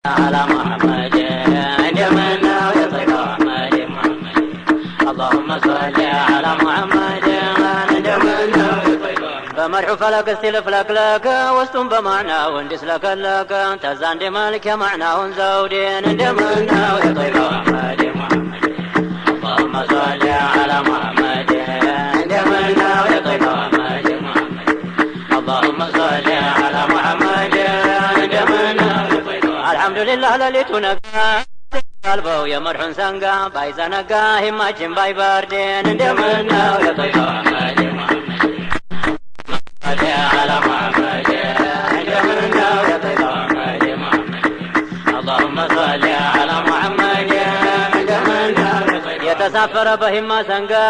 على محمد عندما يطيب محمد اللهم صل على محمد عندما يطيب بمرح فلك استلف لك وستم بمعنى واندس لك تزان دي مالك معنى زودين عندما يطيب محمد اللهم صل على محمد عندما يطيب محمد اللهم صل على محمد عندما الحمد لله لليتنا قلبه يمرح سنقا بايزنقا هماجم باي باردين اندمنا ويطيب محمد على محمد اندمنا ويطيب محمد اللهم صل على محمد اندمنا يتسافر بهما سنقا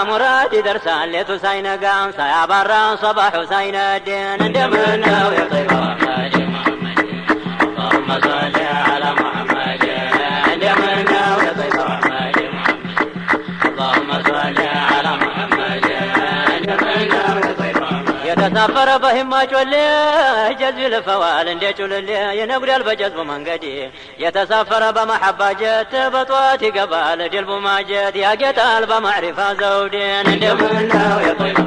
مراد درسان ليتو ساينقا سيابرا صباح ساين الدين اندمنا ويطيب محمد اللهم صل على محمد عندما يطيب محمد اللهم صل على محمد عندما يطيب محمد يتسافر بهم جولي جذب الفوال اندي جولي ينقل البجذب منقدي يتسافر بمحبة جت بطواتي قبال جلب ما جت يا قتال بمعرفة زودين عندما يطيب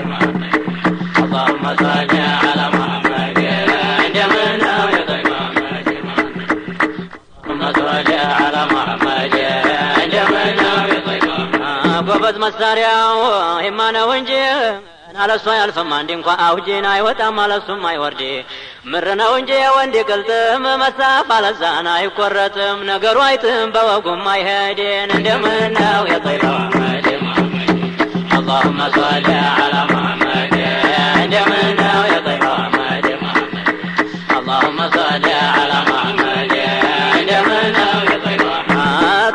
محمد اللهم صل على محمد عندما يطيب صل على محمد عندما يطيب قبض مساريا همانا ونجي على الصيال فمان دين قا اوجينا يوتام على السما يوردي مرنا ونجي وندي قلتم مساف على الزانا يقرتم نقروا يتم بوقم ما يهدين عندما يطيب محمد اللهم صل على محمد عندما يطيب محمد اللهم صل على محمد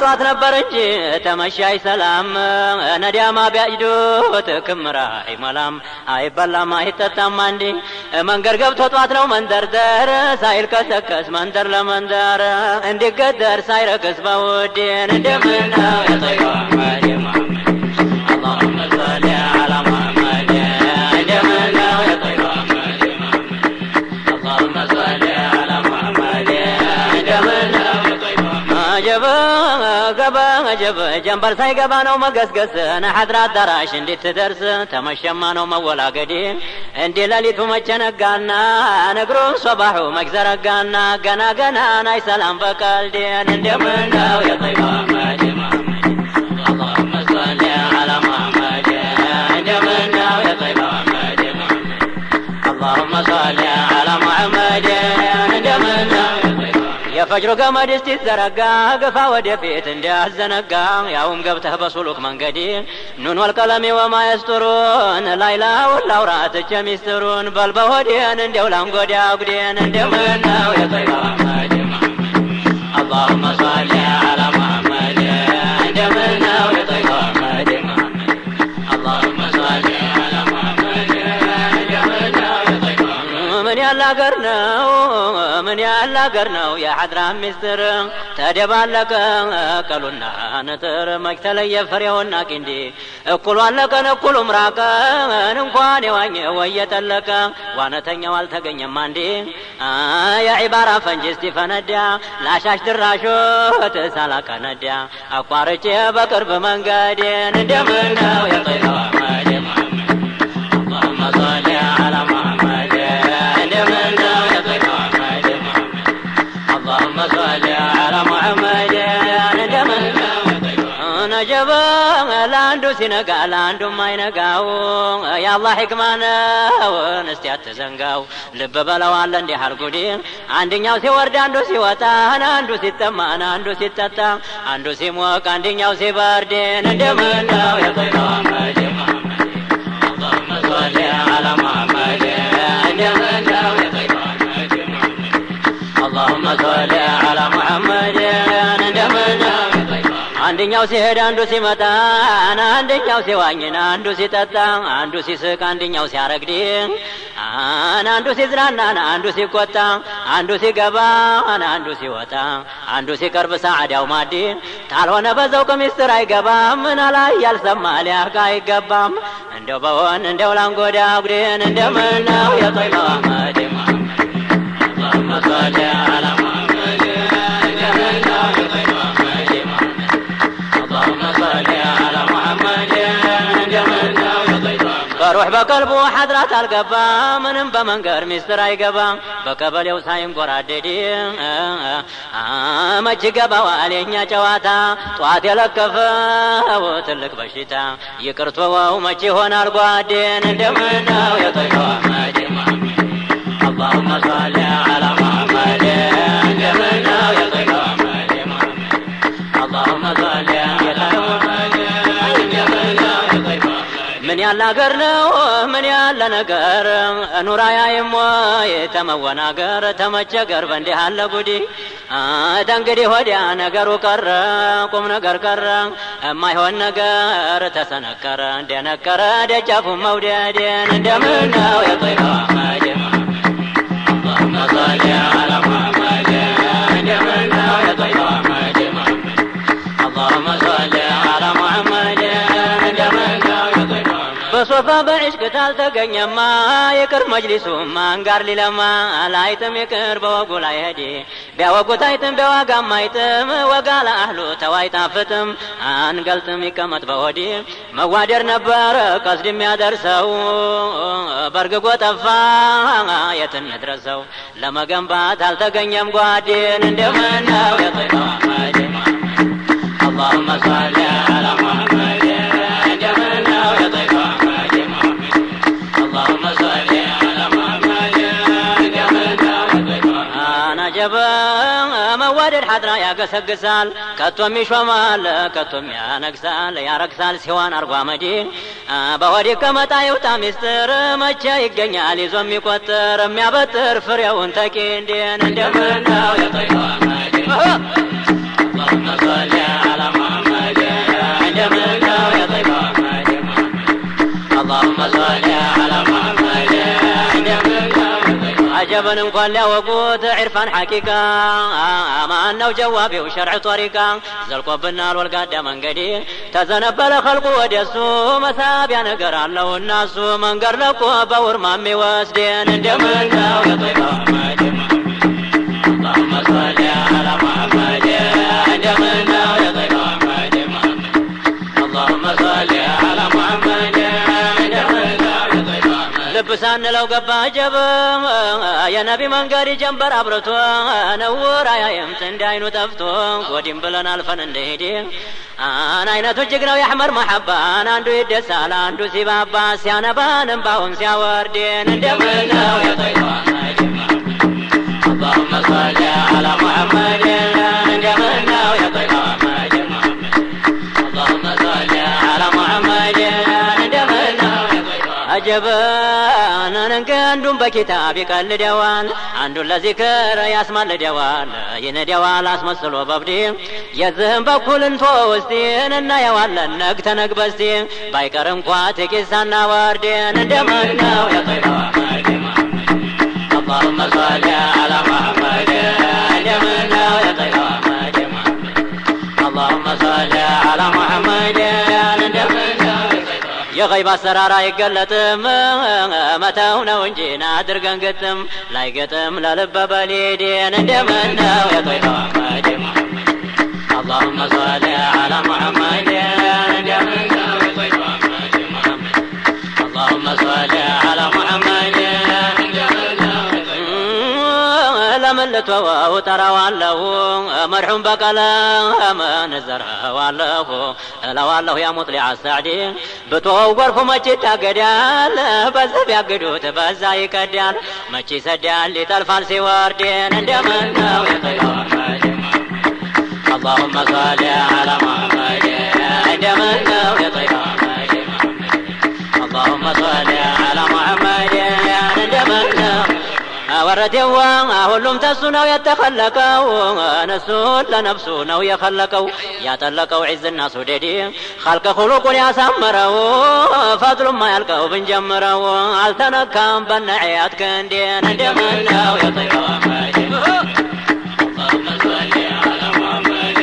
طات نبر እንጂ ተመሻይ ሰላም ነዲያማ ቢያጅዱ ተከምራ አይመላም አይበላም አይጠጣም አንዲ መንገር ገብቶ ጧት ነው መንደርደር ሳይል ከሰከስ መንደር ለመንደር እንዲገደር ሳይረክስ በውዴን እንደምነው የጠይባ اللهم صل على محمد እንደምነው የጠይባ اللهم صل على محمد እንደምነው جب جنبر ساي قبانو مقسقس نحضر الدراش اندي تدرس تمشمانو مولا قدي اندي لاليتو مجنقانا نقرون صباحو مجزرقانا قنا ناي سلام بقلدين اندي منو يطيب محمد اللهم صل على محمد اندي منو يطيب محمد اللهم صل على محمد اندي منو يفجر قمد استزرقا قفا ودفيت اندي الزنقا يوم قبته بصلوك منقدي نون والقلم وما يسترون لا إله ولا ورات يسترون بل بودين اندي ولام قدي اقدين اندي منه يطيب محمد اللهم صل على محمد اندي منه يطيب محمد اللهم صل على محمد اندي منه يطيب من يلا قرنو من يلا قرنو يا حضرة مستر تدبالك قالونا نتر مكتلي فريونا كندي اقلوا لك نقول مراك نمقاني واني ويتلك وانا تنيا والتقني ماندي يا عبارة فنجستي فنديا لا شاش دراشو تسالك نديا اقوارك بقرب من قادين دمنا ويطيب محمد اللهم صل على محمد دمنا ويطيب محمد اللهم صل على محمد دمنا نجب لاندو سنقا لاندو ما ينقاو يا الله حكمانا ونستيات تزنقاو لب بلو على اندي حرقودي عندي نيو سي ورد عندو سي وطان عندو سي تمان عندو سي تتا عندو سي موك عندي نيو سي باردين دمنا ويطيب محمد اللهم صل على محمد دمنا ويطيب محمد اللهم صل على محمد دمنا አንደኛው ሲሄድ አንዱ ሲመጣ አንደኛው ሲዋኝና አንዱ ሲጠጣ አንዱ ሲስቅ አንደኛው ሲያረግድ አንዱ ሲዝናና አንዱ ሲቆጣ አንዱ ሲገባ አንዱ ሲወጣ አንዱ ሲቀርብ ሰዓዳው ማዲ ታልሆነ በዛው ከሚስጥር አይገባም ምን አላይ ያልሰማ ሊያርጋ አይገባም እንደው በሆን እንደው ላንጎዳ ጉዴን እንደምነው የጠይባ ማዲ اللهم صل على محمد በቀልቡ ሐድራት አልገባ ምንም በመንገር ሚስጥር አይገባ በቀበሌው ሳይንጎራደድ መች ገባዋል የኛ ጨዋታ ጧት የለከፈው ትልቅ በሽታ ይቅርቶው መች ይሆናል ጓዴን እንደምነው የጠይባ መዲማ اللهم صل على محمد እንደምነው የጠይባ መዲማ اللهم صل على محمد እንደምነው የጠይባ من يالا غرنو من يالا نغر نورايايم يتمونا غر تمچغر بندي حال غدي دنگدي ሆዲያ ነገሩ ቀረ ቁም ነገር ቀረ የማይሆን ነገር ተሰነከረ እንደነከረ ደጃፉ መውደዴን እንደምነው የጠይባ መዲማ اللهم صل على محمد እንደምነው የጠይባ መዲማ اللهم صل على محمد እንደምነው በሶፋ በዕሽቅ ታልተገኘማ ይቅር መጅሊሱ ማንጋር ሊለማ ላይጥም ይቅር በወጉ ላይ ሄዲ ቢያወጉት አይጥም ቢያዋጋም አይጥም ወጋ ለአህሉ ተዋይጣፍጥም አንገልጥም ይቀመጥ በሆዲ መዋደር ነበረ ቀስድ የሚያደርሰው በርግጎ ጠፋ የት እንድረሰው ለመገንባት አልተገኘም ጓዴን እንደምነው የጠይባ መዲማ اللهم صل على محمد እንደምነው የጠይባ اللهم صل على محمد እንደምነው የጠይባ አናጀበ መዋደድ ሐድራ ያገሰግሳል ከቶም ይሾማል ከቶም ያነግሳል ያረክሳል ሲዋን አርጓመዲ በሆዲ ከመጣ ይውጣ ሚስጥር መቼ ይገኛል ይዞ የሚቆጥር የሚያበጥር ፍሬውን ተቂ እንዴን እንደምነው የጠይባ መዲማ اللهم صل على محمد እንደምነው የጠይባ መዲማ اللهم صل على محمد እንደምነው عجبا እንኳን ሊያወጉት عرفان حقيقة ማነው ጀዋቢው ሸርዕ ጦሪቃ ዘልቆብናል ወልጋዳ መንገዲ ተዘነበለ ኸልቁ ወደሱ መሳቢያ ነገር አለው እናሱ መንገር ለቆ በውርማ የሚወስደን እንደምነው የጠይባ መዲማ اللهم صل على محمد እንደምነው የጠይባ መዲማ اللهم صل على محمد እንደምነው የጠይባ ልብሳን ለው ገባ ጀበ የነቢ መንገድ ጀንበር አብረቶ ነውር አያየምት እንዳይኑ ጠፍቶ ጎዲም ብለን አልፈን እንደሄድ አይነቱ እጅግ ነው የአሕመር መሐባን አንዱ ይደሳል አንዱ ሲባባ ሲያነባን እምባውን ሲያወርድን እንደምነው የጠይባ መዲማ اللهم صل على محمد እንደምነው የጠይባ መዲማ اللهم صل على محمد እንደምነው عجبا ننكندم بكتاب يقلدوان عندو لذكر يسملدوان يندوان اسمسلو ببدي يذهب بكل فوستين النا يوال نقتنق بستين بايكرم قواتك السنة واردين دمنا ويطيبا مدما اللهم صل على محمد دمنا ويطيبا مدما اللهم صل على محمد دمنا يا غيب السرارة يقلتم متاونا ونجينا درقن قتم لا يقتم لا لب بليدين دمنا ويطيبا مدما اللهم صل على محمد دمنا ويطيبا مدما اللهم صل على محمد لملتوا وتروا له مرحوم بقلم نزروا له لو الله يا مطلع السعدي بتوه غرف ما تتقدال بس بيقدوت بس يكدال ما تسدال لتلفال سواردين دمنا ويطيبا مدما اللهم صل على محمد دمنا ويطيبا مدما اللهم صل على محمد دمنا ورتوا ሁሉም ተሱ ነው የተخلቀው ነሱ ለነፍሱ ነው የخلቀው ያጠለቀው ዒዝና ሱደዲ خلق خلقን ያሳመረው ፈድሉ ማያልቀው ብንጀምረው አልተነካም በነዒያት ከንዴን እንደምነው የጠይባ መዲማ اللهم صل على محمد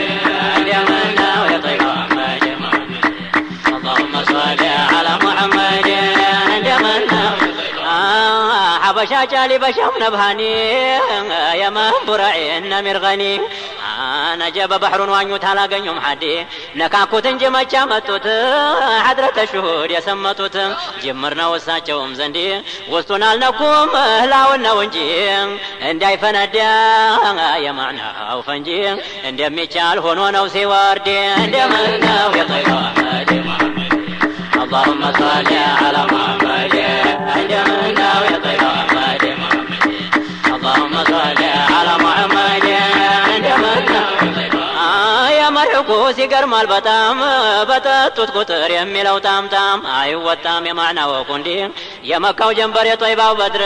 እንደምነው የጠይባ መዲማ اللهم صل على محمد እንደምነው حبشا جالي بشام نبهاني يا منبرعي النمر غني ነጀበ ባህሩን ዋኙት አላገኙም ሐዲ ነካኩት እንጂ መቻ መጡት ሐድረተ ሹሁድ የሰመጡት ጅምር ነው እሳቸውም ዘንድ ውስጡን አልነኩም እህላውን ነው እንጂ እንዳይፈነዳ የማዕናው ፈንጂ እንደሚቻል ሆኖ ነው ሲወርድ እንደምን ነው የጠይባ اللهم صل على محمد እንደምን ነው የጠይባ اللهم صل على محمد እንደምን ነው መርቁ ሲገርማል በጣም በጠጡት ቁጥር የሚለው ጣምጣም አይወጣም የማዕናው ቁንዲ የመካው ጀንበር የጦይባው በድር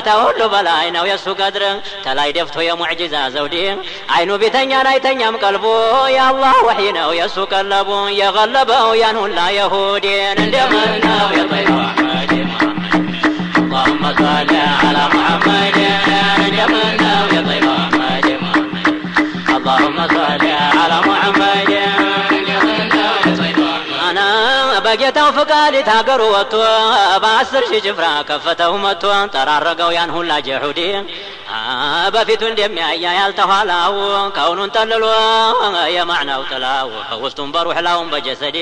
ተሁሉ በላይ ነው የሱ ቀድር ተላይ ደፍቶ የሙዕጂዛ ዘውዲ አይኑ ቢተኛን አይተኛም ቀልቡ የአላህ ወሕይ ነው የሱ ቀለቡ የገለበው ያን ሁላ የሁዲን እንደምን ነው የጦይባው اللهم صل على محمد እንደምን ነው የጦይባው اللهم صل على محمد أنا በጌታው ፍቃድ ታገሩ ወጥቶ በ10 ሺህ ጭፍራ ከፈተው መጥቶ ጠራረገው ያን ሁላ ጀሁዲ በፊቱ እንደሚያያ ያልተኋላው ከውኑን ጠልሎ የማዕናው ጥላው ውስጡን በሩህ ላውን በጀሰዲ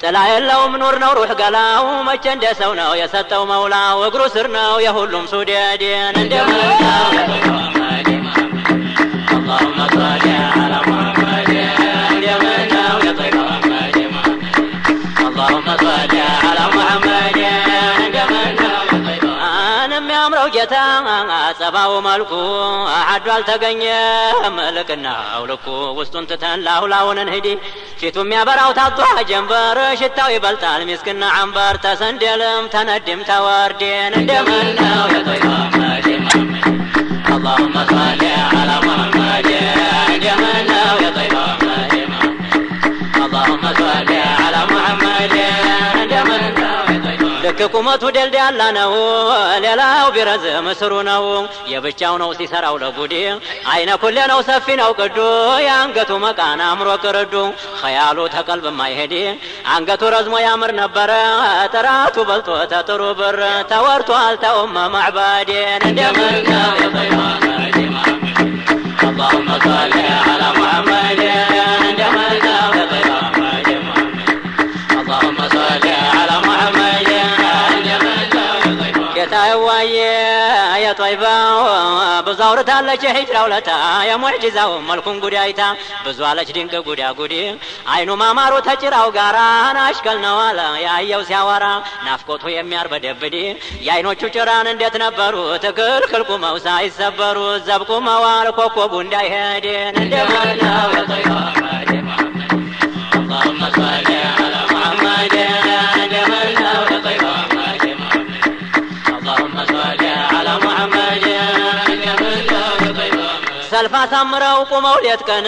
ጥላ የለውም ኑር ነው ሩህ ገላው መቼ እንደ ሰው ነው የሰጠው መውላው እግሩ ስር ነው የሁሉም ሱዴድን እንደምናው اللهم صل على محمد እንደምን ነው የጠይባ اللهم صل على محمد እንደምን ነው የጠይባ የሚያምረው ጌታ ጸባው መልኩ አሐዱ አልተገኘም ልቅናው ልኩ ውስጡን ትተን ላሁላውን እንሂድ ፊቱ የሚያበራው ታጧ ጀንበር ሽታው ይበልጣል ሚስክና ዐንበር ተሰንደልም ተነድም ተወርዴን እንደምን ነው የጠይባ اللهم صل على محمد እንደምን ነው የጠይባ اللهم صل على محمد እንደምን ነው የጠይባ ልክ ቁመቱ ደልድ ያለ ነው ሌላው ቢረዝም ስሩ ነው የብቻው ነው ሲሰራው ለጉዲ አይነ ኩሌ ነው ሰፊ ነው ቅዱ የአንገቱ መቃና አምሮ ቅርዱ ኸያሉ ተቀልብ ማይሄድ አንገቱ ረዝሞ ያምር ነበረ ጥራቱ በልጦ ተጥሩ ብር ተወርቶ አልተውም ማዕባዴን እንደምን ነው የጠይባ اللهم صل على محمد እንደምን ነው የጠይባ اللهم صل على محمد እንደምን ነው የጠይባ ጌታዬ የጠይባው ብዙ አውርታለች የሂጅራው ለታ የሙዕጂዛው መልኩን ጉዳይታ ብዙ አለች ድንቅ ጉዳ ጉዲ አይኑ ማማሩ ተጭራው ጋራ ናሽከል ነው አለ ያየው ሲያወራ ናፍቆቱ የሚያርበደብድ የአይኖቹ ጭራን እንዴት ነበሩ ትክልክል ቁመው ሳይሰበሩ ዘብቁመዋል ኮከቡ እንዳይሄድን እንደምን ነው የጠይባ اللهم صل على محمد እንደምን ነው የጠይባ اللهم صل على محمد እንደምን ነው የጠይባ ሰልፍ አሳምረው ቁመው ሌት ቀን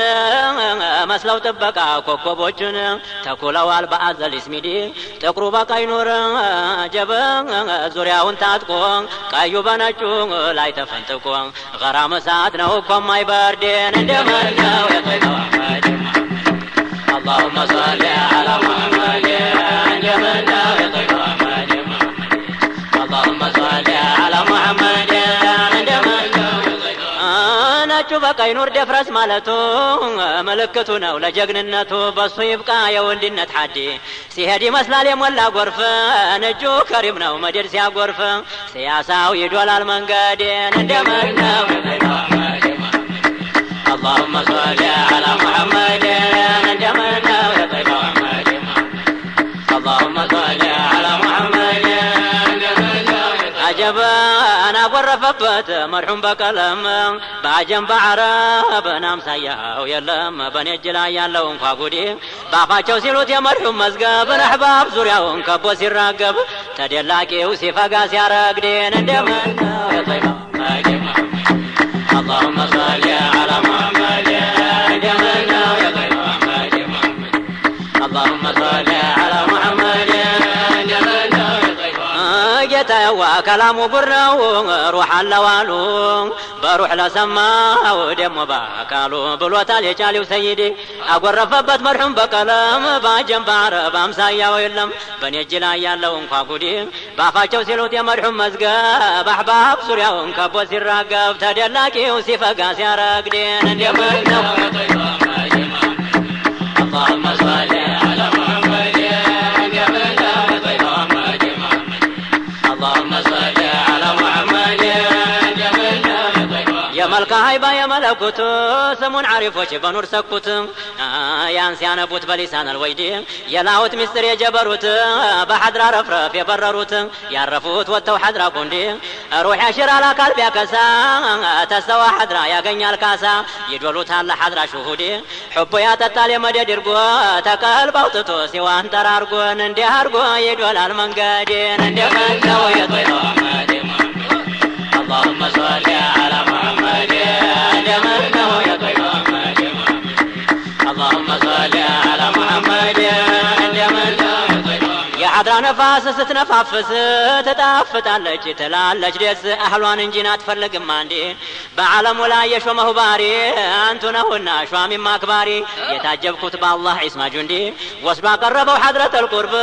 መስለው ጥበቃ ኮከቦችን ተኩለዋል በአዘል ስሚዲ ጥቁሩ በቀይ ኑር ጀበ ዙሪያውን ታጥቆ ቀዩ በነጩ ላይ ተፈንጥቆ ገራም እሳት ነው እኮ የማይበርድን እንደምን ነው የጠይባ اللهم صل على محمد እንደምን ነው የጠይባ اللهم صل على محمد እንደምን ነው የጠይባ ነጩ በቀይ ኑር ደፍረስ ማለቱ ምልክቱ ነው ለጀግንነቱ በሱ ይብቃ የወንድነት ሐዲ ሲሄድ ይመስላል የሞላ ጎርፍ እጁ ከሪም ነው መደድ ሲያጎርፍ ሲያሳው ይዶላል መንገዴን እንደምን ነው የጠይባ اللهم صل على محمد እንደምን ነው የጠይባ اللهم صل على محمد እንደምን ነው የጠይባ አጀበ አና ጎረፈበት መርሑም በቀለም በአጀም በዓረብ ናምሳያው የለም በኔ እጅ ላይ ያለው እንኳ ጉዲ ባፋቸው ሲሉት የመርሑም መዝገብ አህባብ ዙሪያውን ከቦ ሲራገብ ተደላቂው ሲፈጋ ሲያረግዴን እንደምን ነው የጠይባ اللهم صل على محمد እንደምን ነው የጠይባ اللهم صل على محمد እንደምን ነው የጠይባ ጌታዬዋ ከላሙ ጉር ነው ሩህ አለዋሉ በሩህ ለሰማው ደሞ በአካሉ ብሎታል የቻሊው ሰይዲ አጎረፈበት መርሑም በቀለም በአጀም በዓረብ አምሳያው የለም በኔ እጅ ላይ ያለው እንኳ ጉዲ ባፋቸው ሲሉት የመርሑም መዝገብ አህባብ ዙሪያውን ከቦ ሲራገብ ተደላቂው ሲፈጋ ሲያረግዴን እንደምን ነው ዘረጉት ስሙን ዓሪፎች በኑር ሰኩት ያን ሲያነቡት በሊሳን አልወይድ የላሁት ሚስጥር የጀበሩት በሐድራ ረፍረፍ የበረሩት ያረፉት ወጥተው ሐድራ ቆንዲ ሩህ ያሽራል አካል ቢያከሳ ተስተዋ ሐድራ ያገኛል ካሳ ይዶሉታል ሐድራ ሹሁዲ ሑቡ ያጠጣል የመደድ እርጎ ተቀልብ አውጥቶ ሲዋን ተራርጎን እንዲህ አርጎ ይዶላል መንገዴን እንደመነው የጦይባ اللهم صل على محمد እንደመነው የጦይባ اللهم صل على محمد እንደመነው የሐድራ ነፋስ ስትነፋፍስ ተጣፍጣለች ትላለች ደስ አህሏን እንጂ አትፈልግም አንዴ በዓለሙ ላይ የሾመው ባሪ አንቱ ነውና ሿሚ ማክባሪ የታጀብኩት በአላህ ኢስማ ጁንዲ ወስባ ቀረበው ሐድረተ القرب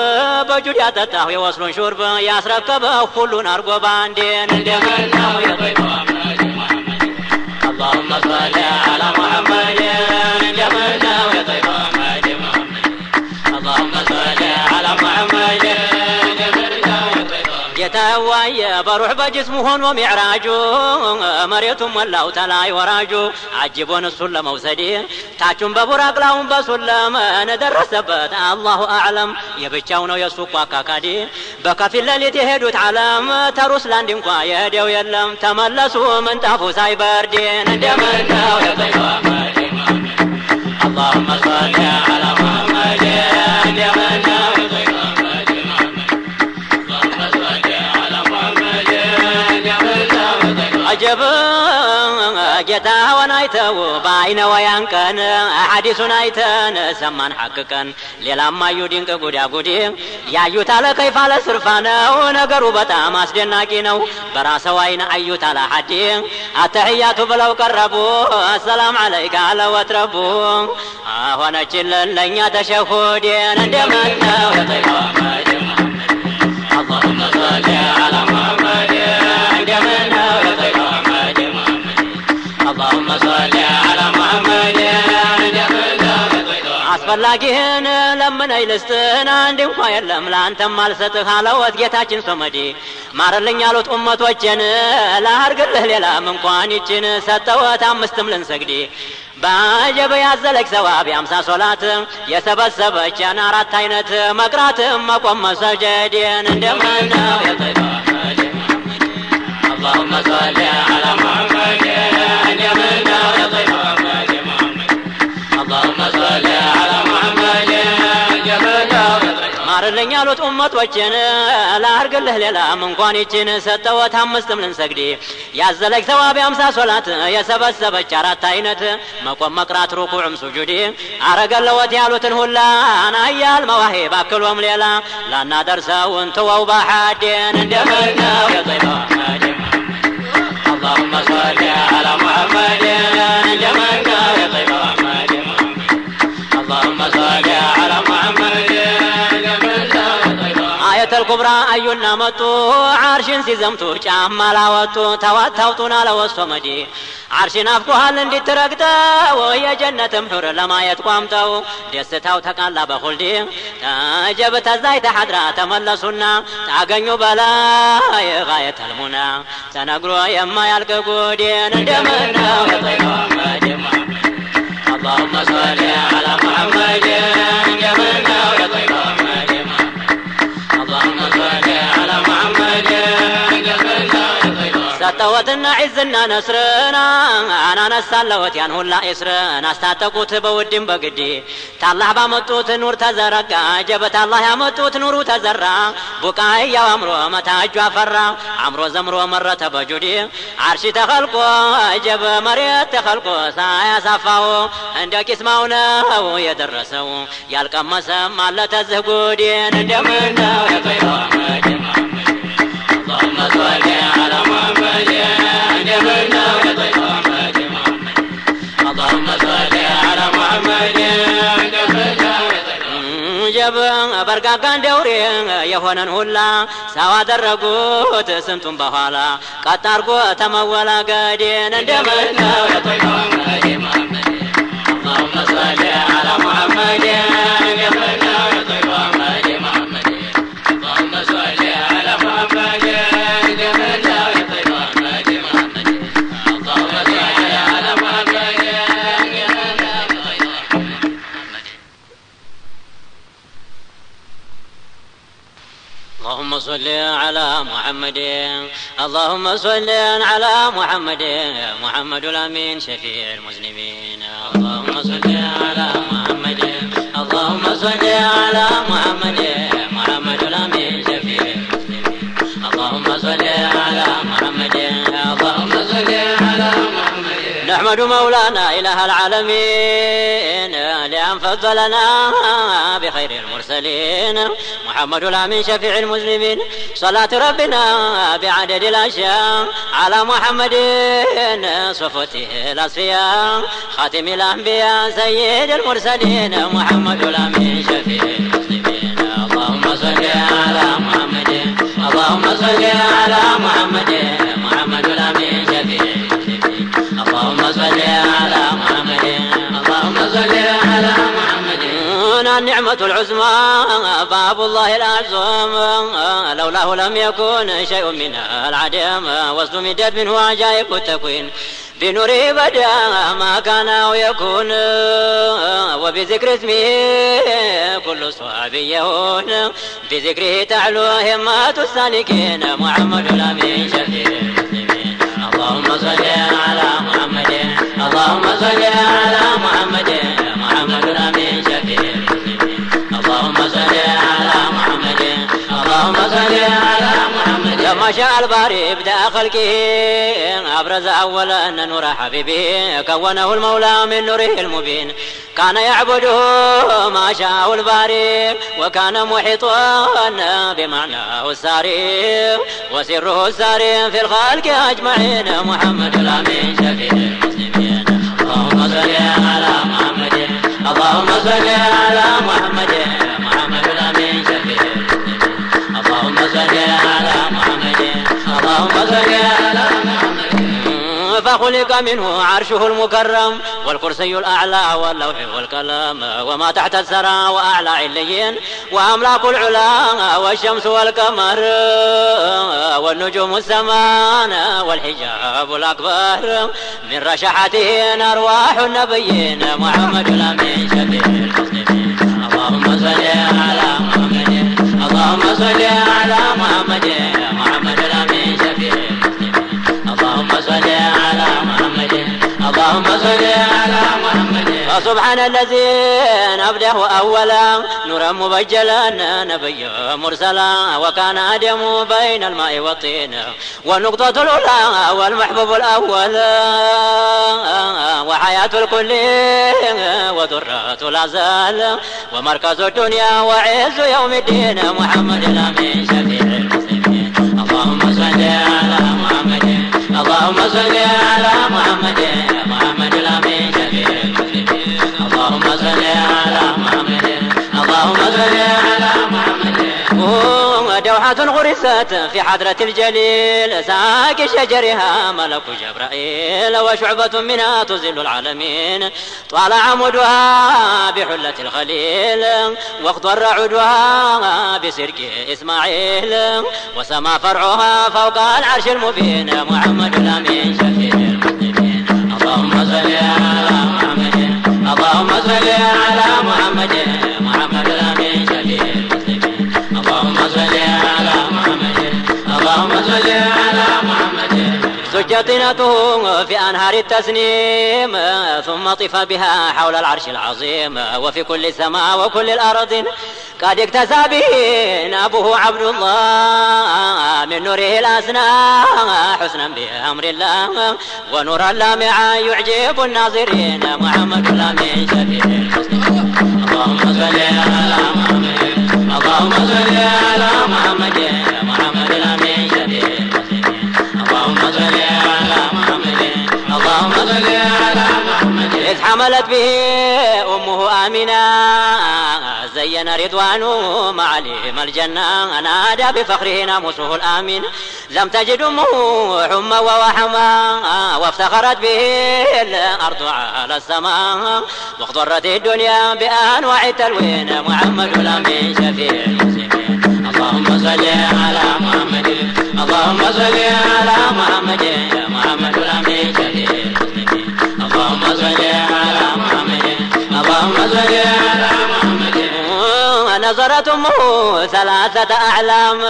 በጁድ ያጠጣው የወስሉን ሹርብ ያስረከበው ሁሉን አርጎ ባንዴ እንደመናው የጦይባ اللهم صل على محمد እንደመናው የጦይባ اللهم صل على محمد يتواي بروح بجسمه هون ومعراجو مريتم ولاو تلاي وراجو عجبون السلم وسدي تاچون ببراق لاون بسلم ندرسبت الله اعلم يبچاونو يسوق واكاكادي بكفيل ليت يهدوت عالم تروس لاند انكوا يهديو يلم تملسوا من طافو سايبردين እንደመናው የጠይባ اللهم صل على محمد እንደመናው የጠይባ عجب جتا ونايته باين ويانكن حديث نايتن سمان حققن ليلا ما يودين كغودا غودي ያዩት አለ ከይፍ አለ ስርፋነው ነገሩ በጣም አስደናቂ ነው በራሰው አይን አዩት አለ ሐዲ አተህያቱ ብለው ቀረቡ السلام عليك على وترቡ ሆነችልን ለኛ ተሸሁዴን እንደመናው የጠይባ اللهم صل على محمد እንደመናው የጠይባ اللهم صل على محمد አስፈላጊህን ለምነኝ ልስጥህን አንድ እንኳ የለም ለአንተም አልሰጥህ አለወት ጌታችን ሶመዲ ማረልኝ አሉት ኡመቶችን ላርግልህ ሌላም እንኳን ይችን ሰጠወት አምስትም ልንሰግዲ ባጀበ ያዘለክ ሰዋብ 50 ሶላት የሰበሰበችን አራት አይነት መቅራትም መቆም መሰጀድን እንደመናው የጠይባ اللهم صل على محمد እንደመናው የጠይባ اللهم صل على محمد እንደመናው ማረልኝ አሉት ኡመቶችን ላርግልህ ሌላም እንኳን ይችን ሰጠወት አምስትም ልንሰግዲ ያዘለክ ሰዋብ 50 ሶላት የሰበሰበች አራት አይነት መቆም መቅራት ሩኩዕም ሱጁዲ አረገለወት ያሉትን ሁላ አናያል መዋሂብ አክሎም ሌላ ላናደርሰው እንተወው በሐዴን እንደመናው የጠይባ اللهم صل على محمد እንደመናው የጠይባ اللهم صل على محمد آية الكبرى أينا متو عرشن سيزمتو جامع لاوتو تواتوتنا لوصمدي عرشن أفكوها لندي ترقتا ويا جنة محور لما يتقامتو دستاو تقالا بخلدي تاجبت الزايت حدرا تملسونا تاقنيو بلا غاية المنا تنقروا يما يالقودين دمنا ويطيقوا اللهم صل على محمد جملنا ويطيقوا اللهم صل على محمد جملنا ويطيقوا ستوتنا عزنا نصرنا أنا نسالوت ያን ሁላ እስረን አስታጠቁት በውድም በግዲ ታላህ ባመጡት ኑር ተዘረጋ ጀበት አላህ ያመጡት ኑሩ ተዘራ ቡቃያው አምሮ መታጁ አፈራ አምሮ ዘምሮ መረተ በጁዲ አርሺ ተኸልቆ ጀበ መሬት ተኸልቆ ሳያሳፋው እንደ ቂስማው ነው የደረሰው ያልቀመሰም አለ ተዝጉዲን እንደምናው የጠይባ اللهم صل على محمد እንደምናው የጠይባ اللهم صل على محمد جب برقاق دوري يهونن هلا سوا درقوت سنتم بحالا قطارقو تمولا قادين اندمنا ويطيقوا اللهم صل على محمد اندمنا ويطيقوا اللهم صل على محمد اندمنا ويطيقوا اللهم صل على محمد صل على محمد اللهم صل على محمد محمد الأمين شفيع المسلمين اللهم صل على محمد اللهم صل على محمد محمد الأمين شفيع المسلمين اللهم صل على محمد اللهم صل على محمد. نحمد مولانا إله العالمين لأن فضلنا بخير المرسلين محمد الأمين شفيع المسلمين صلاة ربنا بعدد الأشياء على محمد صفوته الأصفياء خاتم الأنبياء سيد المرسلين محمد الأمين شفيع المسلمين اللهم صل على محمد اللهم صل على محمد محمد الأمين شفيع المسلمين اللهم صل على محمد اللهم صل على محمد. النعمة العظمى باب الله الأعظم لولاه لم يكن شيء من العدم واستمدت منه عجائب التكوين بنوره بدا ما كان أو يكون وبذكر اسمه كل صعب يهون بذكره تعلو همات السالكين محمد الأمين شفيع المسلمين اللهم صل على محمد اللهم صل على محمد محمد الأمين شفيع المسلمين اللهم صل على محمد اللهم صل على محمد. لما شاء الباري ابدأ خلقه أبرز أولا نور حبيبه كونه المولى من نوره المبين كان يعبده ما شاء الباري وكان محيطا بمعناه الساري وسره الساري في الخلق أجمعين محمد الأمين شفيع المسلمين اللهم صل على محمد اللهم صل على محمد محمد الأمين شفيع المسلمين اللهم صل على محمد اللهم صل على محمد. فخلق منه عرشه المكرم والكرسي الأعلى واللوح والكلام وما تحت الثرى وأعلى عليين وأملاك العلا والشمس والقمر والنجوم السمان والحجاب الأكبر من رشحته أرواح النبيين محمد الأمين شفيع المسلمين اللهم صل على محمد اللهم صل على محمد محمد الأمين شفيع المسلمين اللهم صل على محمد اللهم صل على محمد. فسبحان الذي أبداه أولا نورا مبجلا نبيا مرسلا وكان آدم بين الماء والطين والنقطة الأولى والمحبوب الأول وحياة الكل وذرة الأزال ومركز الدنيا وعز يوم الدين محمد الأمين شفيع المسلمين اللهم صل على محمد اللهم صل على محمد محمد الأمين شفيع المسلمين اللهم صل على محمد اللهم صل على محمد. دوحة غرست في حضرة الجليل ساق شجرها ملك جبرائيل وشعبة منها تزل العالمين طال عمودها بحلة الخليل واخضر عودها بسرك إسماعيل وسما فرعها فوق العرش المبين محمد الأمين شفيع المسلمين اللهم صل على محمد اللهم صل على محمد محمد الأمين شفيع المسلمين اللهم صل على محمد اللهم صل على محمد. زجت طينته في أنهار التسنيم ثم طف بها حول العرش العظيم وفي كل سماء وكل الأرض قد اكتسى به نابه عبد الله من نوره الأسنى حسنا بأمر الله ونورا لامعا يعجب الناظرين محمد الأمين شفيع المسلمين اللهم صل على محمد اللهم صل على محمد محمد الأمين شفيع المسلمين اللهم صل على محمد اللهم صل على محمد. إذ حملت به أمه آمنة زين رضوانه معالم الجنة نادى بفخره ناموسه الآمن لم تجد أمه حمى ووحما وافتخرت به الأرض على السماء واخضرت الدنيا بأنواع التلوين محمد الأمين شفيع المسلمين اللهم صل على محمد اللهم صل على محمد محمد الأمين شفيع المسلمين اللهم صل على محمد اللهم صل على محمد. انتظرت أمه 3 أعلام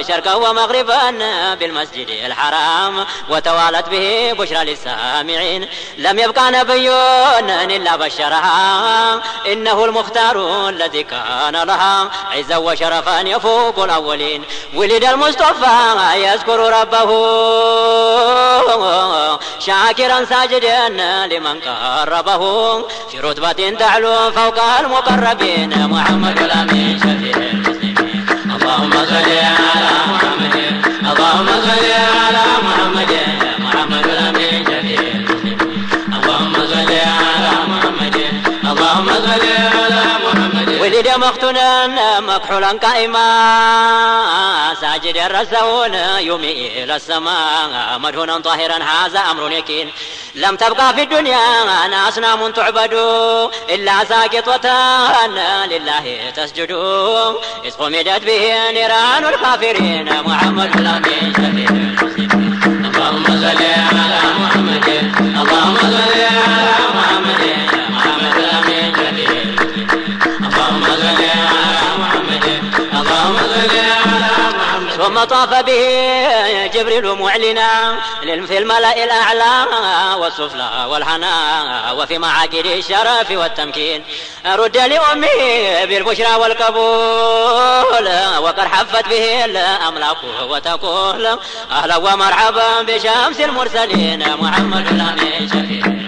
شرقا ومغربا بالمسجد الحرام، وتوالت به بشرى للسامعين. لم يبقى نبي إلا بشرها، إنه المختار الذي كان لها عزا وشرفا يفوق الأولين. ولد المصطفى يذكر ربه شاكرا ساجدا لمن قربه، في رتبة تعلو فوق المقربين. محمد الأمين شفيع المسلمين. اللهم صل على محمد، اللهم صل على محمد، محمد الأمين شفيع المسلمين. اللهم صل على محمد، اللهم صل على محمد. ولد مختونا مكحولا قائما ساجدا الرسول يمي إلى السماء، مدهونا طاهرا هذا أمر يقين. لم تبقى في الدنيا أصنام تعبد إلا ساقطة لله تسجد، إذ خمدت به نيران الكافرين. محمد الأمين شفيع المسلمين. اللهم صل على محمد، اللهم صل على محمد، محمد الأمين شفيع المسلمين. اللهم صل على محمد، اللهم صل على محمد. ثم طاف به جبريل معلنا في الملأ الأعلى والسفلى والحنى، وفي معاقد الشرف والتمكين. رد لأمه بالبشرى والقبول، وقد حفت به الأملاك وتقول أهلا ومرحبا بشمس المرسلين. محمد الأمين شفيع